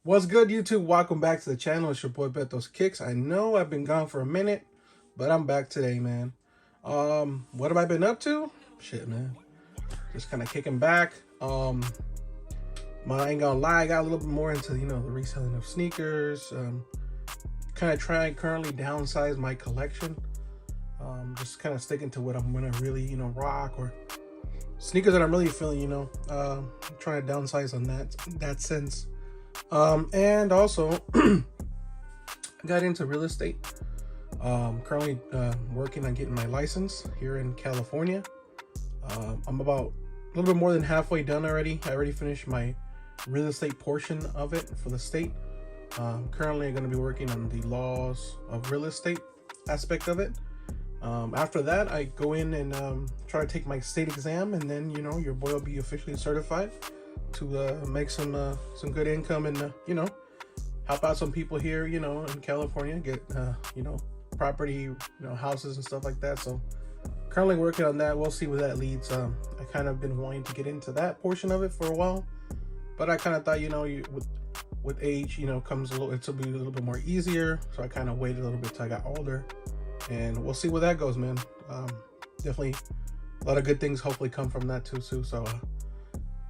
What's good, YouTube? Welcome back to the channel. It's your boy Beto's Kicks. I know I've been gone for a minute, but I'm back today, man. What have I been up to? Shit, man. Just kind of kicking back. I ain't gonna lie, I got a little bit more into the reselling of sneakers. Kind of trying currently downsize my collection. Just kind of sticking to what I'm gonna really rock, or sneakers that I'm really feeling. Trying to downsize on that sense. And also got into real estate. Currently working on getting my license here in California. I'm about a little bit more than halfway done already. I already finished my real estate portion of it for the state. Currently I'm going to be working on the laws of real estate aspect of it. After that, I go in and try to take my state exam, and then your boy will be officially certified to make some good income and help out some people here in California, get property, houses and stuff like that. So currently working on that. We'll see where that leads. I kind of been wanting to get into that portion of it for a while, but I kind of thought with age comes it'll be a little bit more easier, so I kind of waited a little bit till I got older, and we'll see where that goes, man. Definitely a lot of good things hopefully come from that too. So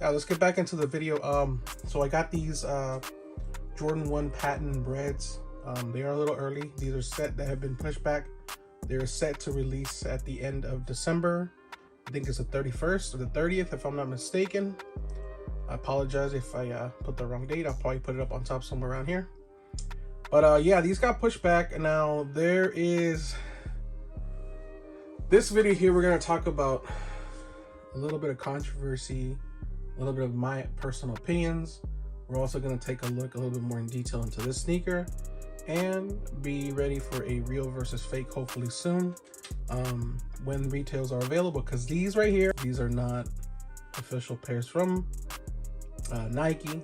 yeah, let's get back into the video. So I got these Jordan 1 patent breads. They are a little early. These are set that have been pushed back. They're set to release at the end of December. I think it's the 31st or the 30th, if I'm not mistaken. I apologize if I put the wrong date. I'll probably put it up on top somewhere around here. But yeah, these got pushed back. And now there is this video here. We're going to talk about a little bit of controversy, a little bit of my personal opinions. We're also going to take a look a little bit more in detail into this sneaker and be ready for a real versus fake hopefully soon, when retails are available, because these right here, these are not official pairs from Nike,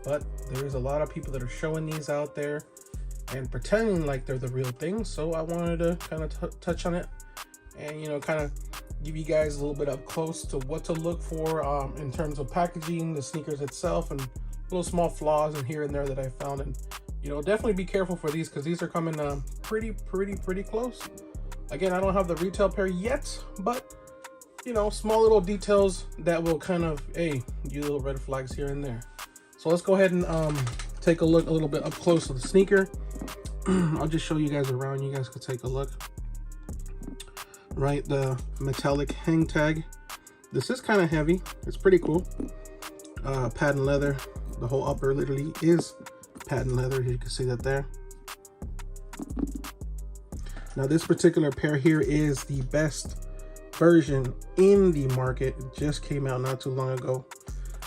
but there's a lot of people that are showing these out there and pretending like they're the real thing. So I wanted to kind of touch on it and kind of give you guys a little bit up close to what to look for in terms of packaging, the sneakers itself, and little small flaws in here and there that I found. And definitely be careful for these, because these are coming pretty close. Again, I don't have the retail pair yet, but small little details that will kind of you little red flags here and there. So let's go ahead and take a look a little bit up close to the sneaker. I'll just show you guys around. You guys can take a look. Right, the metallic hang tag. This is kind of heavy. It's pretty cool. Patent leather. The whole upper literally is patent leather. You can see that there. Now this particular pair here is the best version in the market. It just came out not too long ago.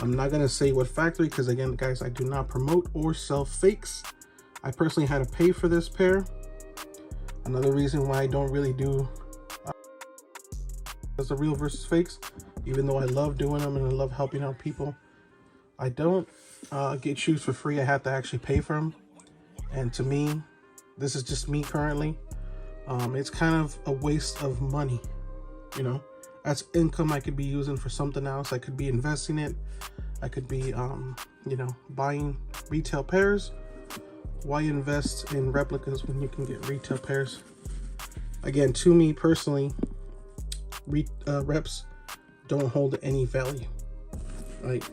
I'm not gonna say what factory, because again, guys, I do not promote or sell fakes. I personally had to pay for this pair. Another reason why I don't really do as the real versus fakes, even though I love doing them and I love helping out people, I don't get shoes for free. I have to actually pay for them. And to me, this is just me currently, it's kind of a waste of money. That's income I could be using for something else. I could be investing it. I could be buying retail pairs. Why invest in replicas when you can get retail pairs? Again, to me personally, reps don't hold any value. Like,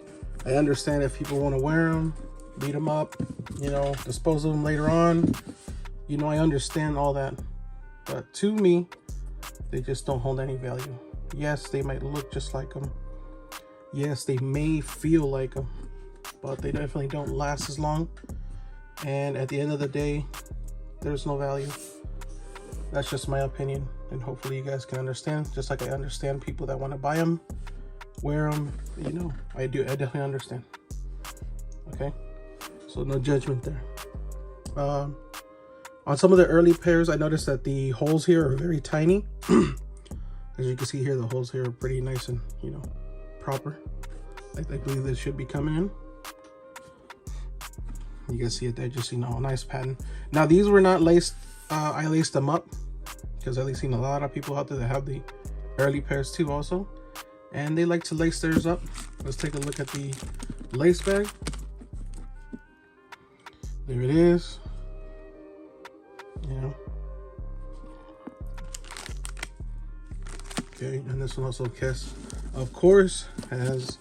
I understand if people want to wear them, beat them up, dispose of them later on. I understand all that, but to me, they just don't hold any value. Yes, they might look just like them. Yes, they may feel like them, but they definitely don't last as long. And at the end of the day, there's no value. That's just my opinion, and hopefully you guys can understand. Just like I understand people that want to buy them, wear them. I definitely understand. Okay, so no judgment there. On some of the early pairs, I noticed that the holes here are very tiny. As you can see here, the holes here are pretty nice and proper. I believe this should be coming in. You can see it there, just nice pattern. Now these were not laced. I laced them up, because I've seen a lot of people out there that have the early pairs too also, and they like to lace theirs up. Let's take a look at the lace bag. there it is. You know. Okay, and this one also, of course, has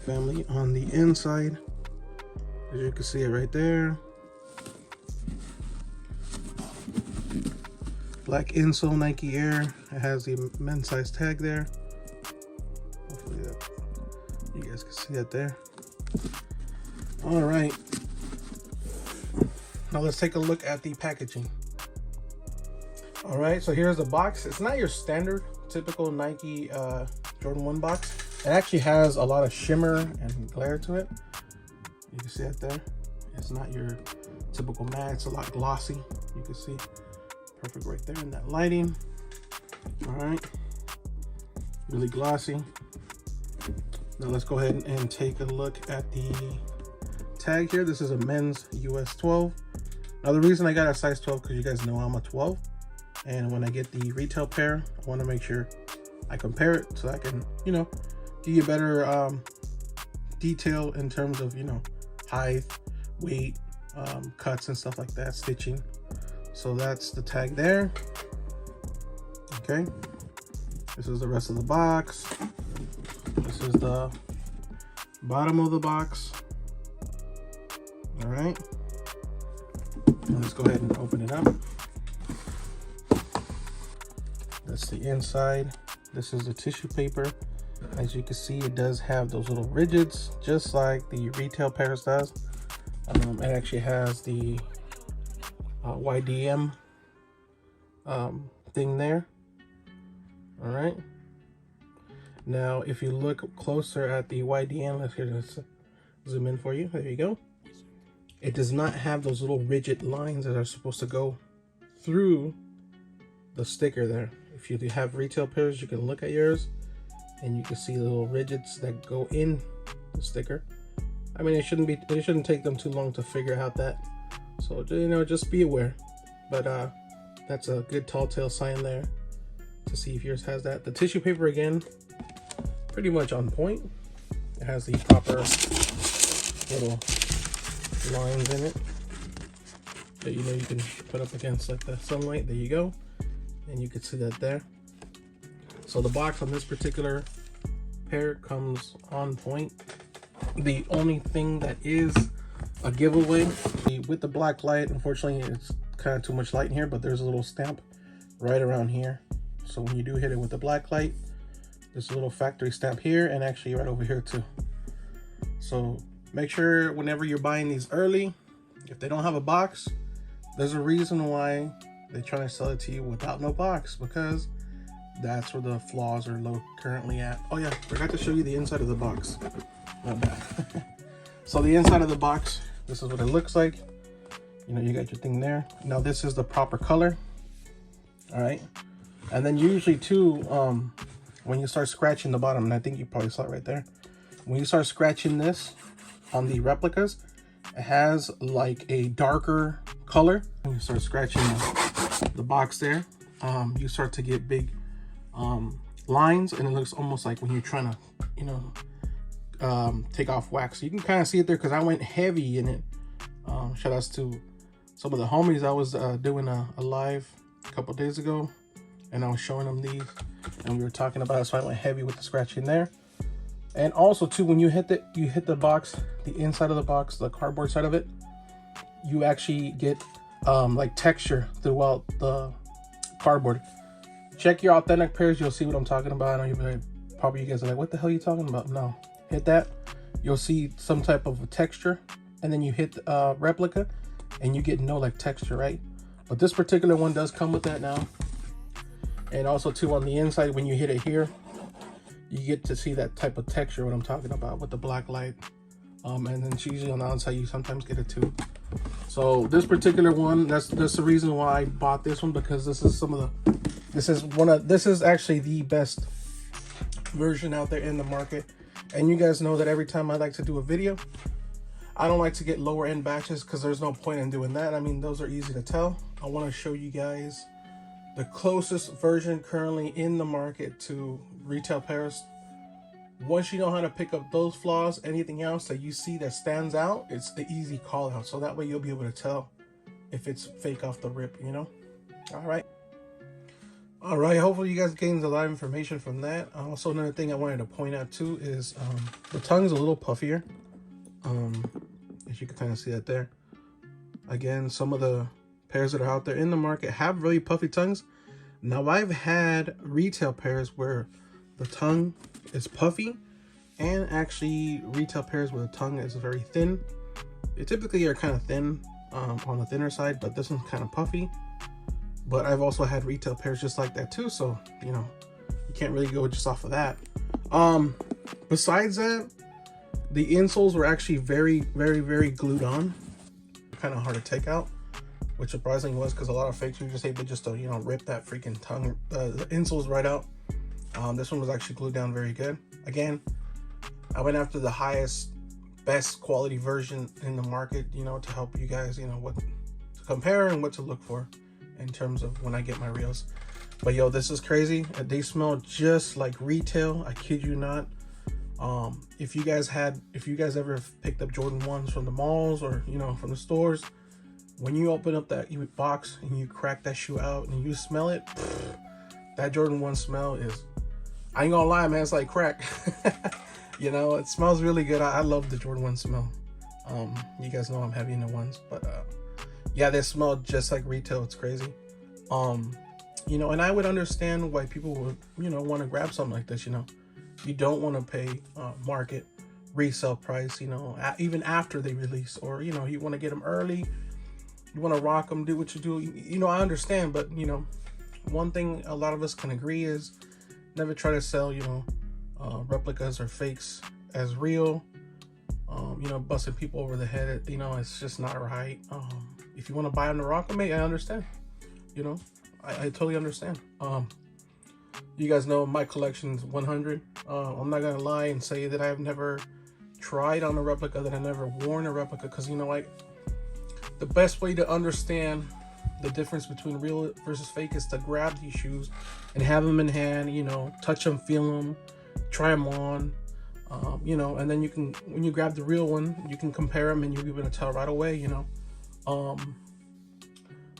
family on the inside. As you can see it right there. Black insole Nike Air. It has the men's size tag there. Hopefully you guys can see it there. All right. Now let's take a look at the packaging. All right, so here's the box. It's not your standard typical Nike Jordan 1 box. It actually has a lot of shimmer and glare to it. You can see it there. It's not your typical matte. It's a lot glossy. You can see perfect right there in that lighting. All right, really glossy. Now let's go ahead and take a look at the tag here. This is a men's US 12. Now the reason I got a size 12 because you guys know I'm a 12, and when I get the retail pair, I want to make sure I compare it so I can, you know, give you better detail in terms of, you know, height, weight, cuts and stuff like that, stitching. So that's the tag there. Okay, this is the rest of the box. This is the bottom of the box. All right, and let's go ahead and open it up. That's the inside. This is the tissue paper. As you can see, it does have those little rigids, just like the retail pairs does. It actually has the YDM thing there. All right. Now, if you look closer at the YDM, let's zoom in for you. There you go. It does not have those little rigid lines that are supposed to go through the sticker there. If you have retail pairs, you can look at yours and you can see the little rigids that go in the sticker. I mean, it shouldn't take them too long to figure out that. So, you know, just be aware. But that's a good tall tale sign there to see if yours has that. The tissue paper, again, pretty much on point. It has the proper little lines in it that, you know, you can put up against like the sunlight. There you go. And you can see that there. So the box on this particular pair comes on point. The only thing that is a giveaway with the black light, unfortunately it's kind of too much light in here, but there's a little stamp right around here. So when you do hit it with the black light, there's a little factory stamp here and actually right over here too. So make sure whenever you're buying these early, if they don't have a box, there's a reason why they're trying to sell it to you without no box, because that's where the flaws are currently at. Oh yeah, forgot to show you the inside of the box. Not bad. So the inside of the box, this is what it looks like. You know, you got your thing there. Now this is the proper color. All right. And then usually too, when you start scratching the bottom, and I think you probably saw it right there. When you start scratching this on the replicas, it has like a darker color. When you start scratching the box there, you start to get big lines, and it looks almost like when you're trying to, you know, take off wax. You can kind of see it there because I went heavy in it. Shout outs to some of the homies. I was doing a live a couple days ago, and I was showing them these, and we were talking about it. So I went heavy with the scratching there. And also too, when you hit the box, the inside of the box, the cardboard side of it, you actually get like texture throughout the cardboard. Check your authentic pairs, you'll see what I'm talking about. I know you'll be like, probably you guys are like, what the hell are you talking about? No, hit that, you'll see some type of a texture, and then you hit replica and you get no like texture, right? But this particular one does come with that now. And also too, on the inside, when you hit it here, you get to see that type of texture, what I'm talking about with the black light. And then it's usually on the outside, you sometimes get it too. So this particular one, that's the reason why I bought this one, because this is this is actually the best version out there in the market. And you guys know that every time I like to do a video, I don't like to get lower end batches because there's no point in doing that. I mean, those are easy to tell. I want to show you guys the closest version currently in the market to retail pairs. Once you know how to pick up those flaws, anything else that you see that stands out, it's the easy call out. So that way you'll be able to tell if it's fake off the rip, you know? All right. All right, hopefully you guys gained a lot of information from that. Also, another thing I wanted to point out too is the tongue's a little puffier. As you can kind of see that there. Again, some of the pairs that are out there in the market have really puffy tongues. Now, I've had retail pairs where the tongue is puffy, and actually retail pairs where the tongue is very thin. They typically are kind of thin on the thinner side, but this one's kind of puffy. But I've also had retail pairs just like that too, so you know, you can't really go just off of that. Besides that, the insoles were actually very, very, very glued on. Kind of hard to take out, which surprisingly was, because a lot of fakes were just able to you know, rip that freaking tongue, the insoles right out. This one was actually glued down very good. Again, I went after the highest, best quality version in the market, you know, to help you guys, you know, what to compare and what to look for in terms of when I get my reels. But yo, this is crazy. They smell just like retail. I kid you not. If you guys ever picked up Jordan 1s from the malls or, you know, from the stores, when you open up that box and you crack that shoe out and you smell it, that Jordan 1 smell is, I ain't gonna lie, man, it's like crack. You know, it smells really good. I love the Jordan 1 smell. You guys know I'm heavy in the ones, but yeah, they smell just like retail. It's crazy. You know, and I would understand why people would, you know, want to grab something like this. You know, you don't want to pay market resale price, you know, even after they release, or, you know, you want to get them early, you want to rock them, do what you do. You know, I understand, but, you know, one thing a lot of us can agree is never try to sell, you know, replicas or fakes as real. You know, busting people over the head, you know, it's just not right. If you want to buy them to rock them, I understand. You know, I totally understand. You guys know my collection's 100. I'm not gonna lie and say that I've never tried on a replica, that I've never worn a replica, because, you know, like, the best way to understand the difference between real versus fake is to grab these shoes and have them in hand, you know, touch them, feel them, try them on, you know, and then you can, when you grab the real one, you can compare them and you'll be able to tell right away, you know.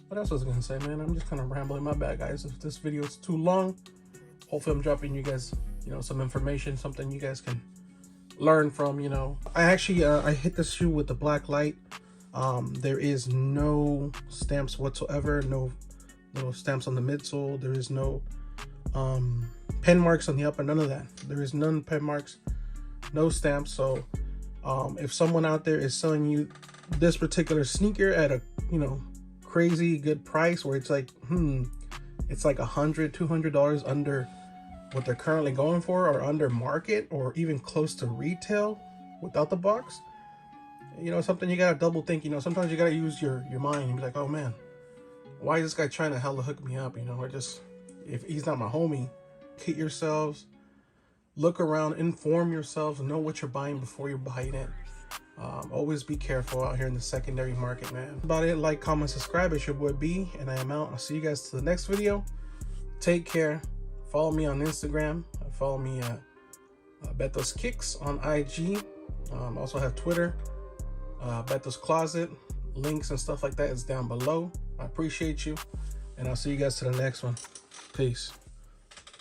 What else was I gonna say, man? I'm just kind of rambling. My bad, guys. If this video is too long, hopefully I'm dropping you guys, you know, some information, something you guys can learn from, you know. I actually I hit the shoe with the black light. There is no stamps whatsoever, no little stamps on the midsole. There is no pen marks on the upper, none of that. There is none pen marks, no stamps. So if someone out there is selling you this particular sneaker at a, you know, crazy good price, where it's like it's like $100-$200 under what they're currently going for, or under market, or even close to retail without the box, you know, something you gotta double think. You know, sometimes you gotta use your mind and be like, oh man, why is this guy trying to hella hook me up, you know, or just, if he's not my homie. Kit yourselves, look around, inform yourselves, know what you're buying before you're buying it. Always be careful out here in the secondary market, man. That's about it. Like, comment, subscribe. It's your boy B, and I am out. I'll see you guys to the next video. Take care. Follow me on Instagram. Follow me at Beto's Kicks on IG. Also have Twitter, Beto's Closet. Links and stuff like that is down below. I appreciate you, and I'll see you guys to the next one. Peace.